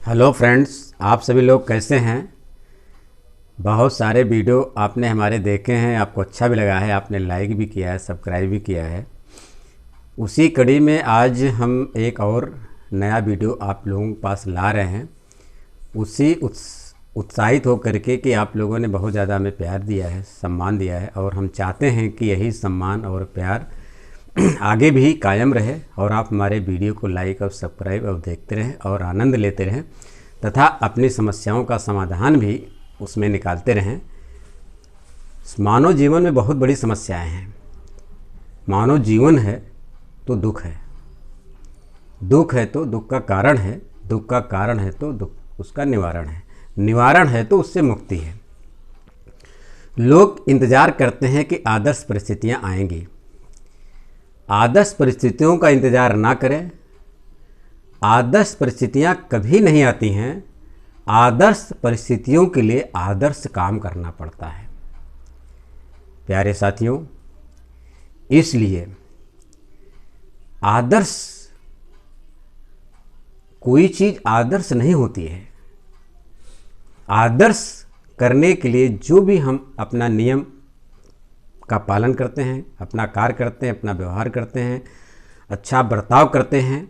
Hello friends, आप सभी लोग कैसे हैं। बहुत सारे वीडियो आपने हमारे देखे हैं, आपको अच्छा भी लगा है, आपने लाइक भी किया है, सब्सक्राइब भी किया है। उसी कड़ी में आज हम एक और नया वीडियो आप लोगों के पास ला रहे हैं। उसी उत्साहित हो करके कि आप लोगों ने बहुत ज़्यादा हमें प्यार दिया है, सम्मान दिया है, और हम चाहते हैं कि यही सम्मान और प्यार आगे भी कायम रहे और आप हमारे वीडियो को लाइक और सब्सक्राइब और देखते रहें और आनंद लेते रहें तथा अपनी समस्याओं का समाधान भी उसमें निकालते रहें। मानव जीवन में बहुत बड़ी समस्याएं हैं। मानव जीवन है तो दुख है, दुख है तो दुख का कारण है, दुख का कारण है तो दुख उसका निवारण है, निवारण है तो उससे मुक्ति है। लोग इंतज़ार करते हैं कि आदर्श परिस्थितियां आएंगी। आदर्श परिस्थितियों का इंतज़ार ना करें। आदर्श परिस्थितियां कभी नहीं आती हैं। आदर्श परिस्थितियों के लिए आदर्श काम करना पड़ता है। प्यारे साथियों, इसलिए आदर्श कोई चीज़ आदर्श नहीं होती है। आदर्श करने के लिए जो भी हम अपना नियम का पालन करते हैं, अपना कार्य करते हैं, अपना व्यवहार करते हैं, अच्छा बर्ताव करते हैं,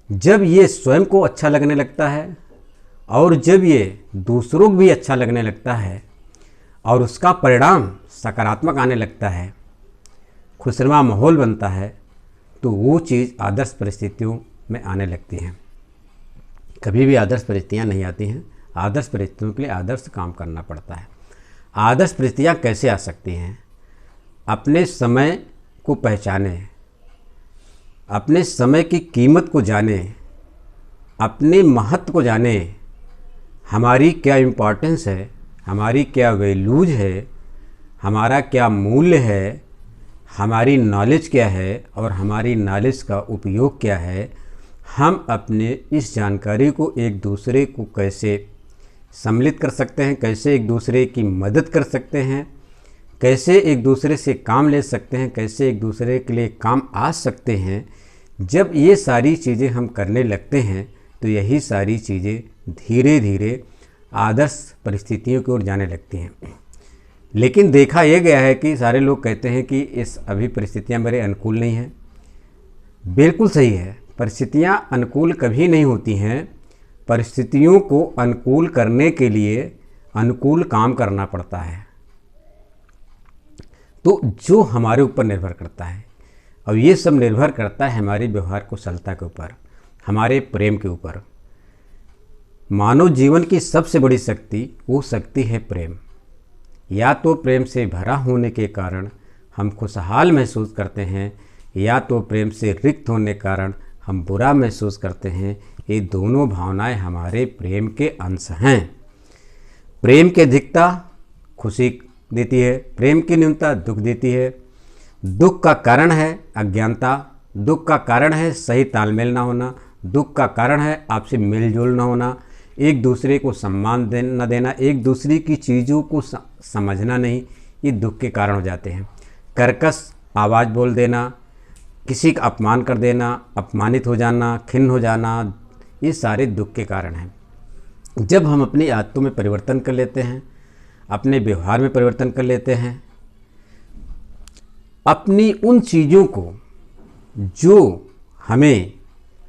जब ये स्वयं को अच्छा लगने लगता है और जब ये दूसरों को भी अच्छा लगने लगता है और उसका परिणाम सकारात्मक आने लगता है, खुशनुमा माहौल बनता है, तो वो चीज़ आदर्श परिस्थितियों में आने लगती हैं। कभी भी आदर्श परिस्थितियाँ नहीं आती हैं। आदर्श परिस्थितियों के लिए आदर्श काम करना पड़ता है। आदर्श परिस्थितियाँ कैसे आ सकती हैं? अपने समय को पहचाने, अपने समय की कीमत को जाने, अपने महत्व को जाने, हमारी क्या इम्पोर्टेंस है, हमारी क्या वैल्यूज है, हमारा क्या मूल्य है, हमारी नॉलेज क्या है और हमारी नॉलेज का उपयोग क्या है। हम अपने इस जानकारी को एक दूसरे को कैसे सम्मिलित कर सकते हैं, कैसे एक दूसरे की मदद कर सकते हैं, कैसे एक दूसरे से काम ले सकते हैं, कैसे एक दूसरे के लिए काम आ सकते हैं। जब ये सारी चीज़ें हम करने लगते हैं तो यही सारी चीज़ें धीरे धीरे आदर्श परिस्थितियों की ओर जाने लगती हैं। लेकिन देखा यह गया है कि सारे लोग कहते हैं कि इस अभी परिस्थितियां मेरे अनुकूल नहीं हैं। बिल्कुल सही है, परिस्थितियां अनुकूल कभी नहीं होती हैं। परिस्थितियों को अनुकूल करने के लिए अनुकूल काम करना पड़ता है। तो जो हमारे ऊपर निर्भर करता है, और ये सब निर्भर करता है हमारे व्यवहार कुशलता के ऊपर, हमारे प्रेम के ऊपर। मानव जीवन की सबसे बड़ी शक्ति वो शक्ति है प्रेम। या तो प्रेम से भरा होने के कारण हम खुशहाल महसूस करते हैं, या तो प्रेम से रिक्त होने के कारण हम बुरा महसूस करते हैं। ये दोनों भावनाएं हमारे प्रेम के अंश हैं। प्रेम की अधिकता खुशी देती है, प्रेम की न्यूनता दुख देती है। दुख का कारण है अज्ञानता, दुख का कारण है सही तालमेल ना होना, दुख का कारण है आपसे मेलजोल ना होना, एक दूसरे को सम्मान न देना, एक दूसरे की चीज़ों को समझना नहीं। ये दुख के कारण हो जाते हैं। कर्कश आवाज़ बोल देना, किसी का अपमान कर देना, अपमानित हो जाना, खिन्न हो जाना, ये सारे दुख के कारण हैं। जब हम अपनी आदतों में परिवर्तन कर लेते हैं, अपने व्यवहार में परिवर्तन कर लेते हैं, अपनी उन चीज़ों को जो हमें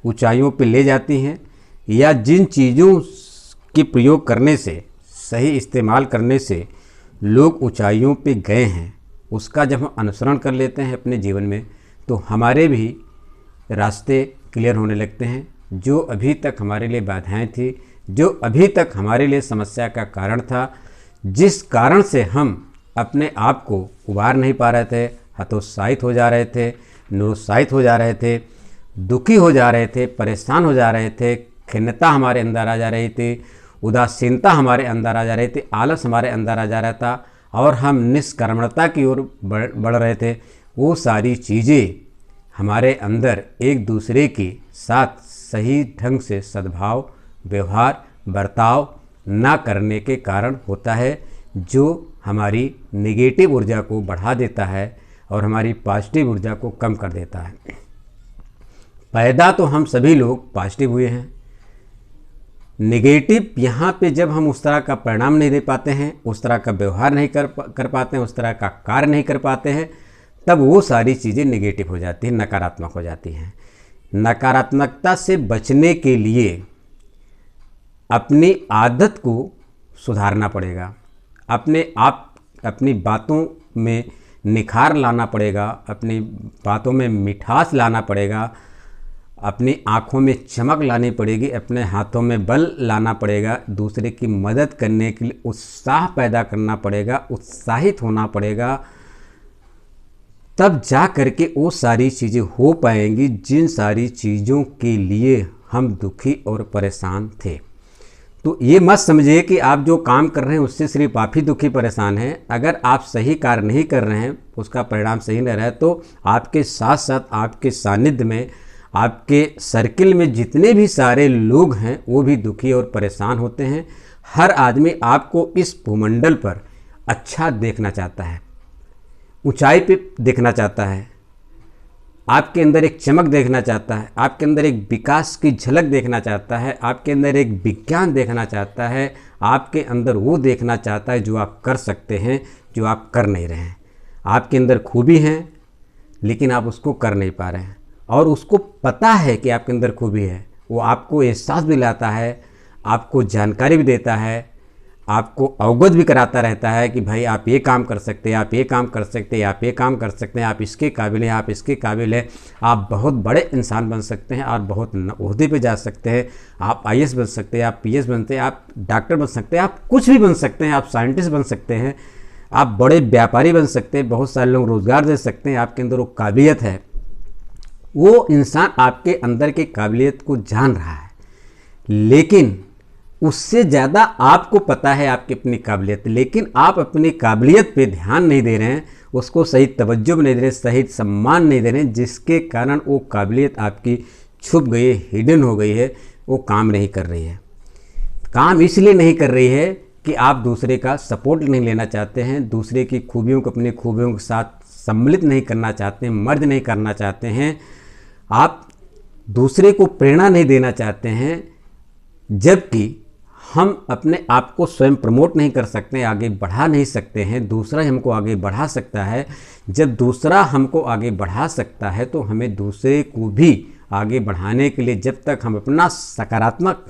ऊंचाइयों पे ले जाती हैं, या जिन चीज़ों के प्रयोग करने से, सही इस्तेमाल करने से लोग ऊंचाइयों पे गए हैं, उसका जब हम अनुसरण कर लेते हैं अपने जीवन में, तो हमारे भी रास्ते क्लियर होने लगते हैं। जो अभी तक हमारे लिए बाधाएं थी, जो अभी तक हमारे लिए समस्या का कारण था, जिस कारण से हम अपने आप को उबार नहीं पा रहे थे, हतोत्साहित हो जा रहे थे, निरुत्साहित हो जा रहे थे, दुखी हो जा रहे थे, परेशान हो जा रहे थे, खिन्नता हमारे अंदर आ जा रही थी, उदासीनता हमारे अंदर आ जा रही थी, आलस हमारे अंदर आ जा रहा था और हम निष्कर्मणता की ओर बढ़ रहे थे। वो सारी चीज़ें हमारे अंदर एक दूसरे के साथ सही ढंग से सद्भाव, व्यवहार, बर्ताव ना करने के कारण होता है, जो हमारी नेगेटिव ऊर्जा को बढ़ा देता है और हमारी पॉजिटिव ऊर्जा को कम कर देता है। पैदा तो हम सभी लोग पॉजिटिव हुए हैं, नेगेटिव यहाँ पे जब हम उस तरह का परिणाम नहीं दे पाते हैं, उस तरह का व्यवहार नहीं कर पाते हैं, उस तरह का कार्य नहीं कर पाते हैं, तब वो सारी चीज़ें नेगेटिव हो जाती हैं, नकारात्मक हो जाती हैं। नकारात्मकता से बचने के लिए अपनी आदत को सुधारना पड़ेगा, अपनी बातों में निखार लाना पड़ेगा, अपनी बातों में मिठास लाना पड़ेगा, अपनी आँखों में चमक लानी पड़ेगी, अपने हाथों में बल लाना पड़ेगा, दूसरे की मदद करने के लिए उत्साह पैदा करना पड़ेगा, उत्साहित होना पड़ेगा। तब जा कर के वो सारी चीज़ें हो पाएंगी जिन सारी चीज़ों के लिए हम दुखी और परेशान थे। तो ये मत समझिए कि आप जो काम कर रहे हैं उससे सिर्फ आप ही दुखी परेशान हैं। अगर आप सही कार्य नहीं कर रहे हैं, उसका परिणाम सही नहीं रहा है, तो आपके साथ साथ आपके सानिध्य में, आपके सर्किल में जितने भी सारे लोग हैं वो भी दुखी और परेशान होते हैं। हर आदमी आपको इस भूमंडल पर अच्छा देखना चाहता है, ऊंचाई पे देखना चाहता है, आपके अंदर एक चमक देखना चाहता है, आपके अंदर एक विकास की झलक देखना चाहता है, आपके अंदर एक विज्ञान देखना चाहता है, आपके अंदर वो देखना चाहता है जो आप कर सकते हैं, जो आप कर नहीं रहे हैं। आपके अंदर खूबी है लेकिन आप उसको कर नहीं पा रहे हैं, और उसको पता है कि आपके अंदर खूबी है। वो आपको एहसास दिलाता है, आपको जानकारी भी देता है, आपको अवगत भी कराता रहता है कि भाई आप ये काम कर सकते हैं, आप ये काम कर सकते हैं, आप ये काम कर सकते हैं, आप इसके काबिल हैं, आप इसके काबिल हैं, आप बहुत बड़े इंसान बन सकते हैं, आप बहुत ओहदे पे जा सकते हैं, आप IAS बन सकते हैं, आप PS बनते हैं, आप डॉक्टर बन सकते हैं, आप कुछ भी बन सकते हैं, आप साइंटिस्ट बन सकते हैं, आप बड़े व्यापारी बन सकते हैं, बहुत सारे लोग रोज़गार दे सकते हैं। आपके अंदर वो काबिलियत है। वो इंसान आपके अंदर की काबिलियत को जान रहा है, लेकिन उससे ज़्यादा आपको पता है आपकी अपनी काबिलियत, लेकिन आप अपनी काबिलियत पे ध्यान नहीं दे रहे हैं, उसको सही तवज्जो नहीं दे रहे हैं, सही सम्मान नहीं दे रहे हैं, जिसके कारण वो काबिलियत आपकी छुप गई है, हिडन हो गई है, वो काम नहीं कर रही है। काम इसलिए नहीं कर रही है कि आप दूसरे का सपोर्ट नहीं लेना चाहते हैं, दूसरे की खूबियों को अपनी खूबियों के साथ सम्मिलित नहीं करना चाहते हैं, मर्ज नहीं करना चाहते हैं, आप दूसरे को प्रेरणा नहीं देना चाहते हैं। जबकि हम अपने आप को स्वयं प्रमोट नहीं कर सकते, आगे बढ़ा नहीं सकते हैं, दूसरा हमको आगे बढ़ा सकता है। जब दूसरा हमको आगे बढ़ा सकता है तो हमें दूसरे को भी आगे बढ़ाने के लिए, जब तक हम अपना सकारात्मक